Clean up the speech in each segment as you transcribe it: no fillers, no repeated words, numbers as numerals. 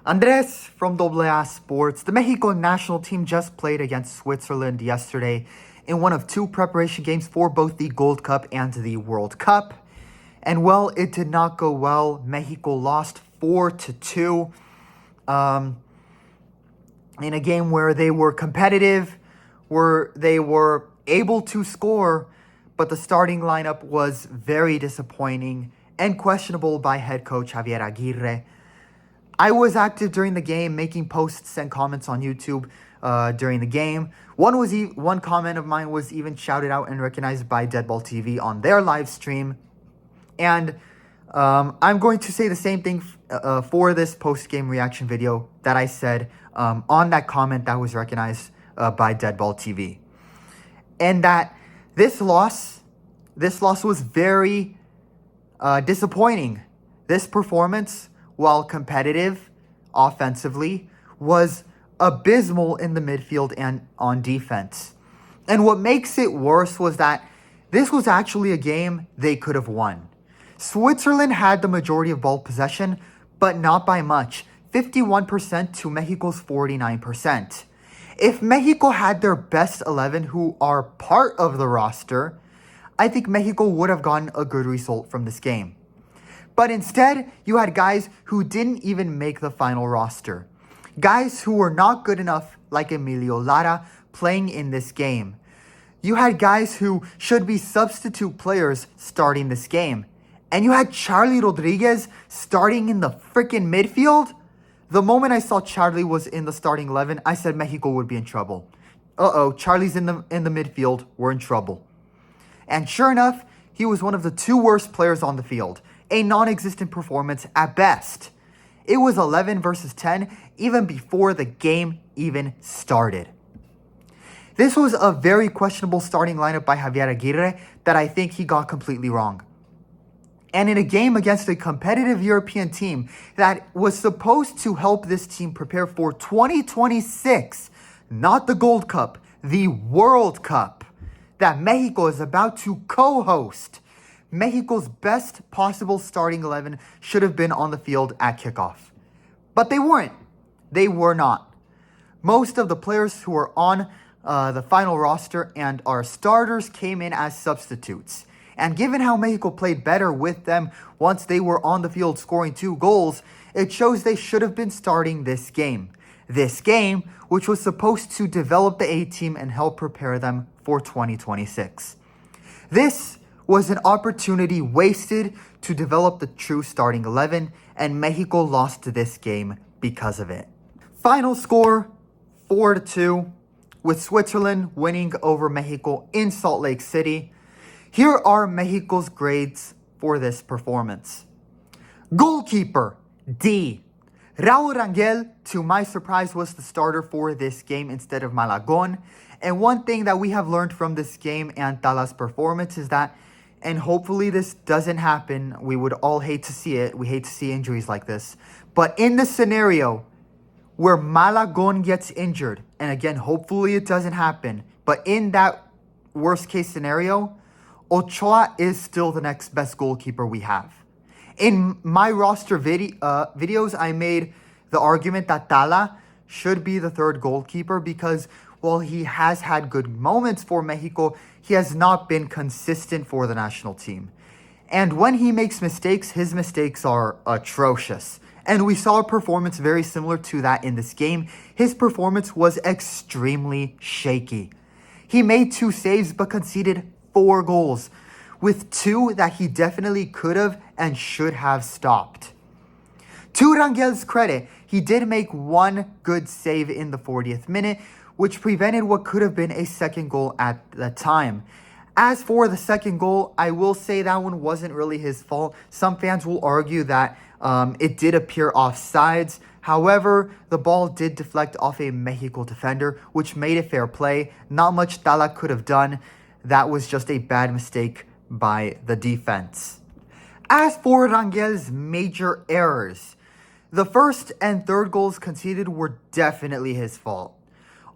Andres from AA Sports. The Mexico National Team just played against Switzerland yesterday in one of two preparation games for both the Gold Cup and the World Cup. And well, it did not go well. Mexico lost 4-2 in a game where they were competitive, where they were able to score, but the starting lineup was very disappointing and questionable by head coach Vasco Aguirre. I was active during the game, making posts and comments on YouTube during the game. One comment of mine was even shouted out and recognized by Deadball TV on their live stream. And I'm going to say the same thing for this post-game reaction video that I said on that comment that was recognized by Deadball TV. And that this loss was very disappointing. This performance, while competitive offensively, was abysmal in the midfield and on defense. And what makes it worse was that this was actually a game they could have won. Switzerland had the majority of ball possession, but not by much, 51% to Mexico's 49%. If Mexico had their best 11 who are part of the roster, I think Mexico would have gotten a good result from this game. But instead, you had guys who didn't even make the final roster. Guys who were not good enough, like Emilio Lara, playing in this game. You had guys who should be substitute players starting this game. And you had Charlie Rodriguez starting in the freaking midfield. The moment I saw Charlie was in the starting 11, I said Mexico would be in trouble. Charlie's in the midfield. We're in trouble. And sure enough, he was one of the two worst players on the field. A non-existent performance at best. It was 11 versus 10 even before the game even started. This was a very questionable starting lineup by Vasco Aguirre that I think he got completely wrong. And in a game against a competitive European team that was supposed to help this team prepare for 2026, not the Gold Cup, the World Cup, that Mexico is about to co-host, Mexico's best possible starting 11 should have been on the field at kickoff. But they weren't. They were not. Most of the players who were on the final roster and our starters came in as substitutes. And given how Mexico played better with them once they were on the field scoring 2 goals, it shows they should have been starting this game. This game, which was supposed to develop the A-team and help prepare them for 2026. This was an opportunity wasted to develop the true starting 11, and Mexico lost this game because of it. Final score, 4-2, with Switzerland winning over Mexico in Salt Lake City. Here are Mexico's grades for this performance. Goalkeeper, D. Raul Rangel, to my surprise, was the starter for this game instead of Malagon. And one thing that we have learned from this game and Tala's performance is that, and hopefully this doesn't happen, we would all hate to see it, we hate to see injuries like this, but in the scenario where Malagon gets injured, and again, hopefully it doesn't happen, but in that worst case scenario, Ochoa is still the next best goalkeeper we have. In my roster videos, I made the argument that Tala should be the third goalkeeper because while he has had good moments for Mexico, he has not been consistent for the national team. And when he makes mistakes, his mistakes are atrocious. And we saw a performance very similar to that in this game. His performance was extremely shaky. He made 2 saves but conceded 4 goals, with 2 that he definitely could have and should have stopped. To Rangel's credit, he did make 1 good save in the 40th minute, which prevented what could have been a second goal at the time. As for the second goal, I will say that one wasn't really his fault. Some fans will argue that it did appear offsides. However, the ball did deflect off a Mexico defender, which made it fair play. Not much Tala could have done. That was just a bad mistake by the defense. As for Rangel's major errors, the first and third goals conceded were definitely his fault.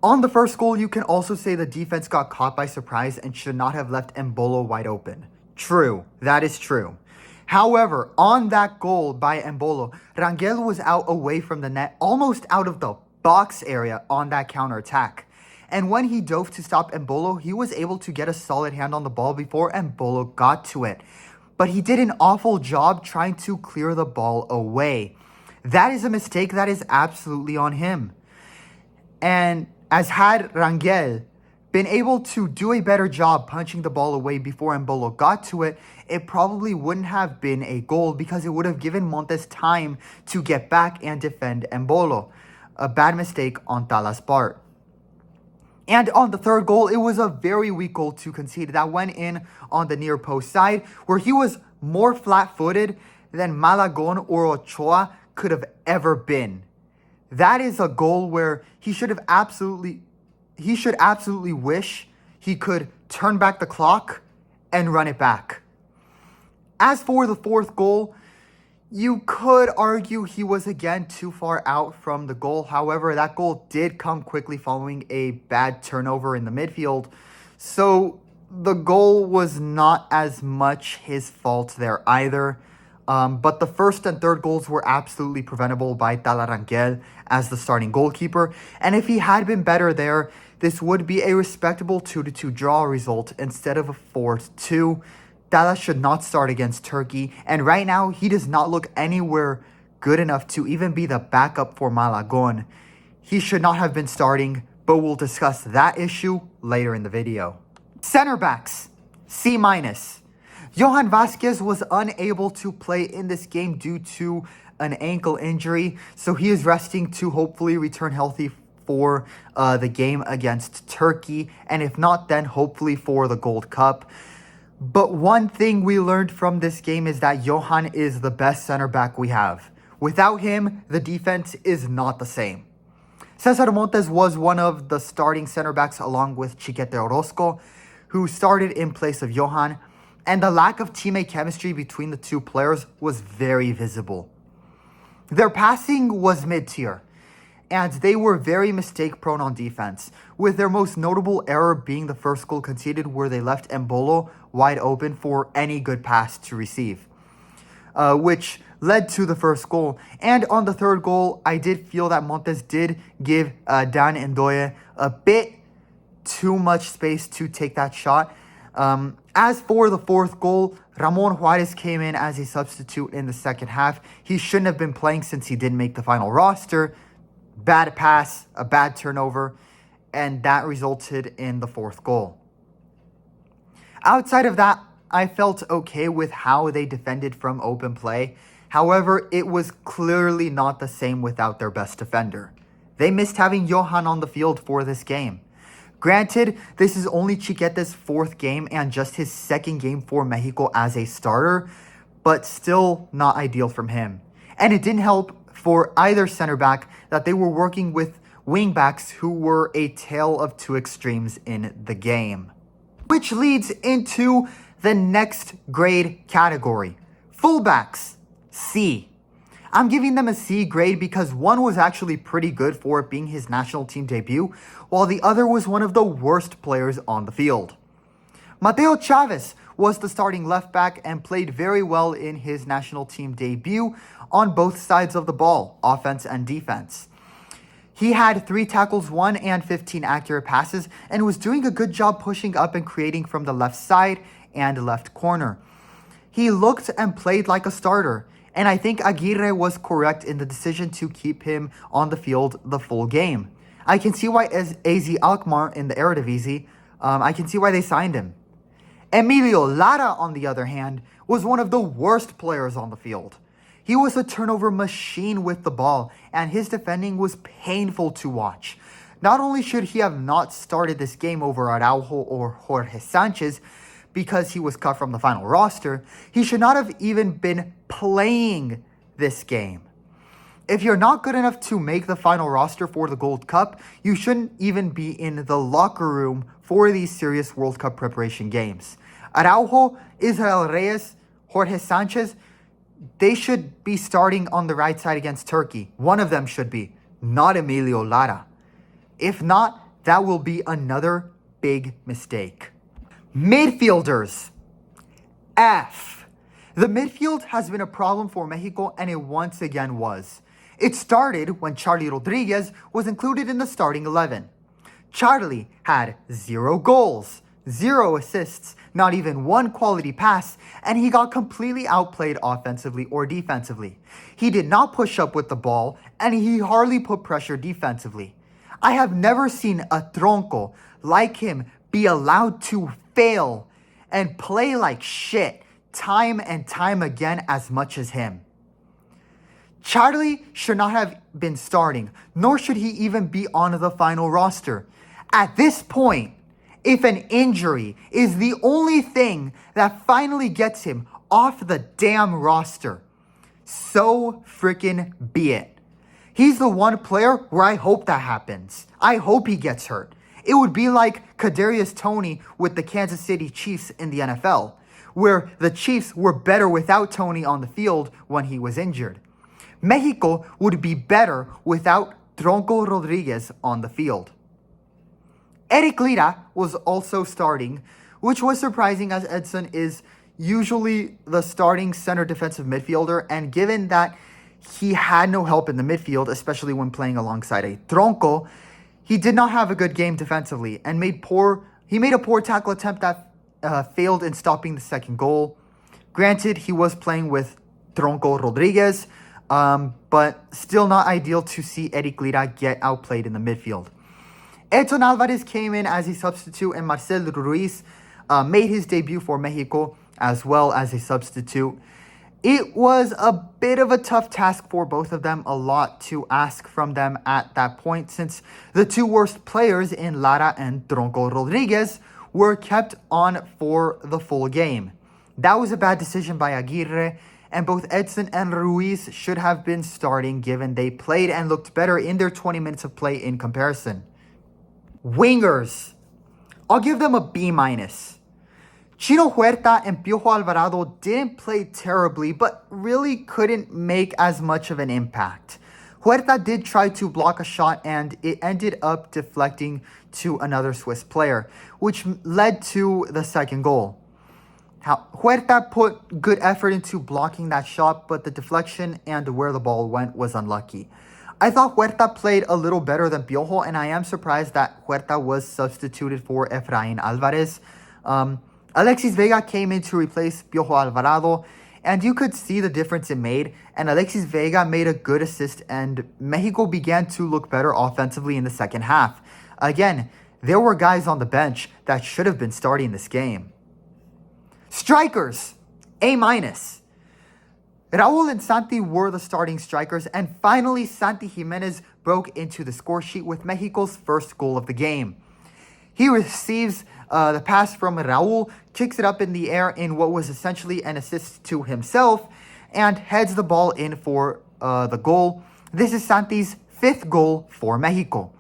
On the first goal, you can also say the defense got caught by surprise and should not have left Embolo wide open. True, that is true. However, on that goal by Embolo, Rangel was out away from the net, almost out of the box area on that counterattack. And when he dove to stop Embolo, he was able to get a solid hand on the ball before Embolo got to it. But he did an awful job trying to clear the ball away. That is a mistake that is absolutely on him. And as had Rangel been able to do a better job punching the ball away before Embolo got to it, it probably wouldn't have been a goal because it would have given Montes time to get back and defend Embolo. A bad mistake on Talas' part. And on the third goal, it was a very weak goal to concede that went in on the near post side, where he was more flat-footed than Malagon or Ochoa could have ever been. That is a goal where he should absolutely wish he could turn back the clock and run it back. As for the fourth goal, you could argue he was again too far out from the goal. However, that goal did come quickly following a bad turnover in the midfield. So the goal was not as much his fault there either. But the first and third goals were absolutely preventable by Tala Rangel as the starting goalkeeper. And if he had been better there, this would be a respectable 2-2 draw result instead of a 4-2. Tala should not start against Turkey, and right now he does not look anywhere good enough to even be the backup for Malagon. He should not have been starting, but we'll discuss that issue later in the video. Center backs, C-. Johan Vasquez was unable to play in this game due to an ankle injury, so he is resting to hopefully return healthy for the game against Turkey, and if not, then hopefully for the Gold Cup. But one thing we learned from this game is that Johan is the best center back we have. Without him, the defense is not the same. Cesar Montes was one of the starting center backs along with Chiquete Orozco, who started in place of Johan, and the lack of teammate chemistry between the two players was very visible. Their passing was mid-tier, and they were very mistake-prone on defense, with their most notable error being the first goal conceded where they left Embolo wide open for any good pass to receive, which led to the first goal. And on the third goal, I did feel that Montes did give Dan Ndoye a bit too much space to take that shot. As for the fourth goal, Ramon Juarez came in as a substitute in the second half. He shouldn't have been playing since he didn't make the final roster. Bad pass, a bad turnover, and that resulted in the fourth goal. Outside of that, I felt okay with how they defended from open play. However, it was clearly not the same without their best defender. They missed having Johan on the field for this game. Granted, this is only Chiquete's fourth game and just his second game for Mexico as a starter, but still not ideal from him. And it didn't help for either center back that they were working with wing backs who were a tale of two extremes in the game. Which leads into the next grade category. Fullbacks, C. I'm giving them a C grade because one was actually pretty good for it being his national team debut, while the other was one of the worst players on the field. Mateo Chavez was the starting left back and played very well in his national team debut on both sides of the ball, offense and defense. He had 3 tackles won and 15 accurate passes and was doing a good job pushing up and creating from the left side and left corner. He looked and played like a starter, and I think Aguirre was correct in the decision to keep him on the field the full game. I can see why AZ Alkmaar in the Eredivisie, I can see why they signed him. Emilio Lara, on the other hand, was one of the worst players on the field. He was a turnover machine with the ball, and his defending was painful to watch. Not only should he have not started this game over Araujo or Jorge Sanchez because he was cut from the final roster, he should not have even been playing this game. If you're not good enough to make the final roster for the Gold Cup, you shouldn't even be in the locker room for these serious World Cup preparation games. Araujo, Israel Reyes, Jorge Sanchez, they should be starting on the right side against Turkey. One of them should be, not Emilio Lara. If not, that will be another big mistake. Midfielders, F. The midfield has been a problem for Mexico, and it once again was. It started when Charlie Rodriguez was included in the starting 11. Charlie had 0 goals, 0 assists, not even 1 quality pass, and he got completely outplayed offensively or defensively. He did not push up with the ball, and he hardly put pressure defensively. I have never seen a tronco like him be allowed to fail and play like shit time and time again as much as him. Charlie should not have been starting, nor should he even be on the final roster. At this point, if an injury is the only thing that finally gets him off the damn roster, so freaking be it. He's the one player where I hope that happens. I hope he gets hurt. It would be like Kadarius Toney with the Kansas City Chiefs in the NFL, where the Chiefs were better without Toney on the field when he was injured. Mexico would be better without Tronco Rodriguez on the field. Eric Lira was also starting, which was surprising as Edson is usually the starting center defensive midfielder, and given that he had no help in the midfield, especially when playing alongside a Tronco, he did not have a good game defensively and made a poor tackle attempt that failed in stopping the second goal. Granted, he was playing with Tronco Rodriguez, but still not ideal to see Eric Lira get outplayed in the midfield. Edson Alvarez came in as a substitute, and Marcel Ruiz made his debut for Mexico as well as a substitute. It was a bit of a tough task for both of them, a lot to ask from them at that point, since the two worst players in Lara and Tronco Rodriguez were kept on for the full game. That was a bad decision by Aguirre, and both Edson and Ruiz should have been starting given they played and looked better in their 20 minutes of play in comparison. Wingers. I'll give them a B-. Chino Huerta and Piojo Alvarado didn't play terribly, but really couldn't make as much of an impact. Huerta did try to block a shot, and it ended up deflecting to another Swiss player, which led to the second goal. Huerta put good effort into blocking that shot, but the deflection and where the ball went was unlucky. I thought Huerta played a little better than Piojo, and I am surprised that Huerta was substituted for Efrain Alvarez. Alexis Vega came in to replace Piojo Alvarado, and you could see the difference it made, and Alexis Vega made a good assist, and Mexico began to look better offensively in the second half. Again, there were guys on the bench that should have been starting this game. Strikers, A-. Raul and Santi were the starting strikers, and finally Santi Jimenez broke into the score sheet with Mexico's first goal of the game. He receives the pass from Raul, kicks it up in the air in what was essentially an assist to himself, and heads the ball in for the goal. This is Santi's 5th goal for Mexico.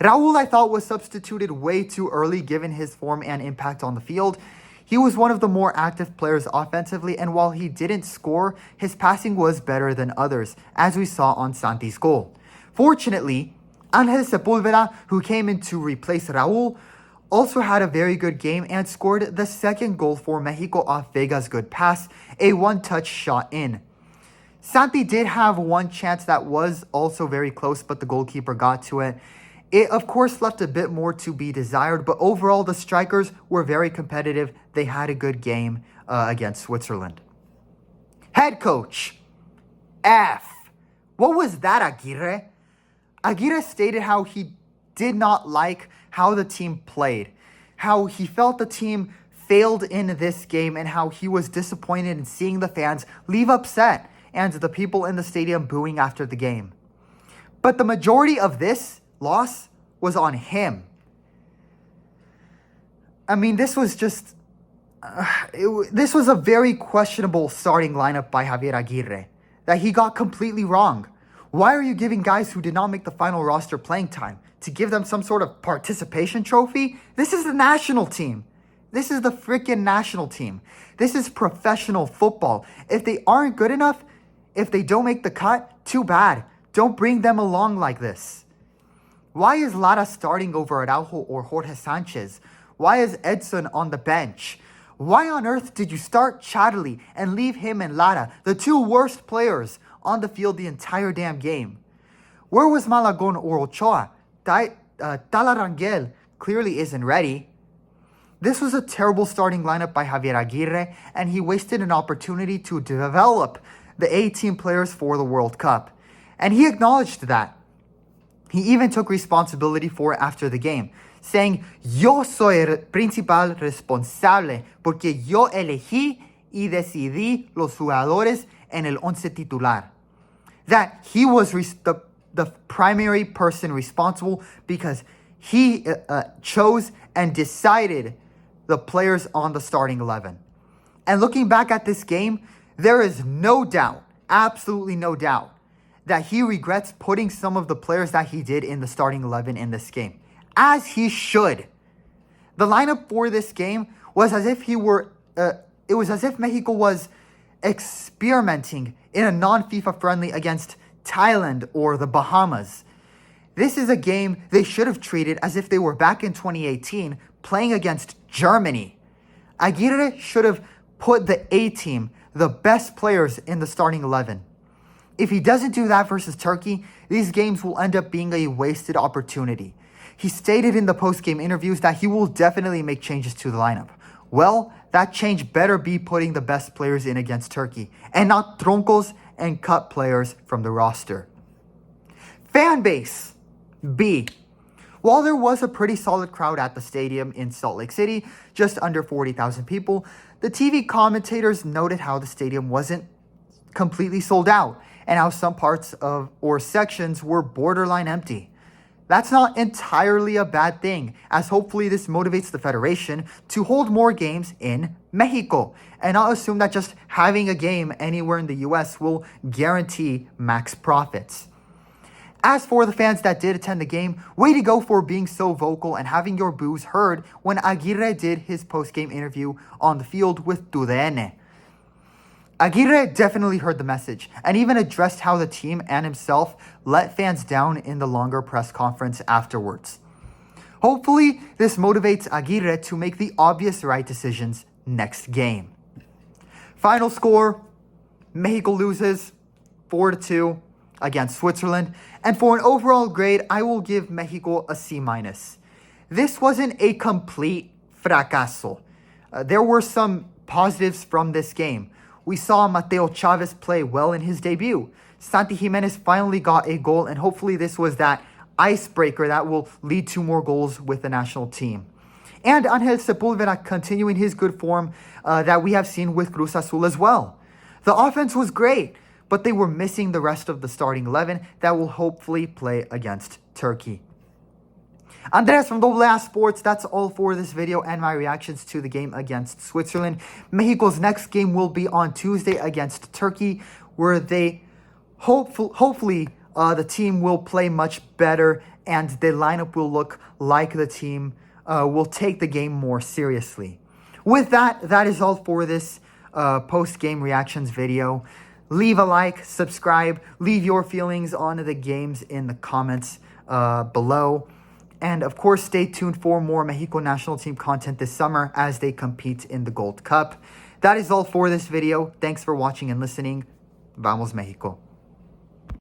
Raul, I thought, was substituted way too early given his form and impact on the field. He was one of the more active players offensively, and while he didn't score, his passing was better than others, as we saw on Santi's goal. Fortunately, Ángel Sepúlveda, who came in to replace Raul, also had a very good game and scored the second goal for Mexico off Vega's good pass, a one-touch shot in. Santi did have one chance that was also very close, but the goalkeeper got to it. It, of course, left a bit more to be desired, but overall, the strikers were very competitive. They had a good game against Switzerland. Head coach, F. What was that, Aguirre? Aguirre stated how he did not like how the team played, how he felt the team failed in this game, and how he was disappointed in seeing the fans leave upset and the people in the stadium booing after the game. But the majority of this loss was on him. I mean, this was just... this was a very questionable starting lineup by Javier Aguirre that he got completely wrong. Why are you giving guys who did not make the final roster playing time? To give them some sort of participation trophy? This is the national team. This is the freaking national team. This is professional football. If they aren't good enough, if they don't make the cut, too bad. Don't bring them along like this. Why is Lara starting over Araujo or Jorge Sanchez? Why is Edson on the bench? Why on earth did you start Chadley and leave him and Lara, the two worst players, on the field the entire damn game? Where was Malagon or Ochoa? Talarangel clearly isn't ready. This was a terrible starting lineup by Javier Aguirre, and he wasted an opportunity to develop the A-team players for the World Cup. And he acknowledged that. He even took responsibility for it after the game, saying, "Yo soy el principal responsable porque yo elegí y decidí los jugadores en el once titular." That he was the primary person responsible because he chose and decided the players on the starting 11. And looking back at this game, there is no doubt, absolutely no doubt, that he regrets putting some of the players that he did in the starting 11 in this game. As he should. The lineup for this game was as if it was as if Mexico was experimenting in a non-FIFA friendly against Thailand or the Bahamas. This is a game they should have treated as if they were back in 2018 playing against Germany. Aguirre should have put the A-team, the best players, in the starting 11. If he doesn't do that versus Turkey, these games will end up being a wasted opportunity. He stated in the post-game interviews that he will definitely make changes to the lineup. Well, that change better be putting the best players in against Turkey, and not troncos and cut players from the roster. Fan base. B. While there was a pretty solid crowd at the stadium in Salt Lake City, just under 40,000 people, the TV commentators noted how the stadium wasn't completely sold out and how some parts of or sections were borderline empty. That's not entirely a bad thing, as hopefully this motivates the Federation to hold more games in Mexico and not assume that just having a game anywhere in the US will guarantee max profits. As for the fans that did attend the game, way to go for being so vocal and having your boos heard when Aguirre did his post-game interview on the field with TUDN. Aguirre definitely heard the message and even addressed how the team and himself let fans down in the longer press conference afterwards. Hopefully, this motivates Aguirre to make the obvious right decisions next game. Final score, Mexico loses 4-2 against Switzerland, and for an overall grade, I will give Mexico a C-. This wasn't a complete fracaso. There were some positives from this game. We saw Mateo Chavez play well in his debut. Santi Jimenez finally got a goal, and hopefully this was that icebreaker that will lead to more goals with the national team. And Angel Sepulveda continuing his good form that we have seen with Cruz Azul as well. The offense was great, but they were missing the rest of the starting 11 that will hopefully play against Turkey. Andres from AA Sports, that's all for this video and my reactions to the game against Switzerland. Mexico's next game will be on Tuesday against Turkey, where they hopefully the team will play much better and the lineup will look like the team will take the game more seriously. With that, that is all for this post-game reactions video. Leave a like, subscribe, leave your feelings on the games in the comments below. And of course, stay tuned for more Mexico National Team content this summer as they compete in the Gold Cup. That is all for this video. Thanks for watching and listening. Vamos, Mexico.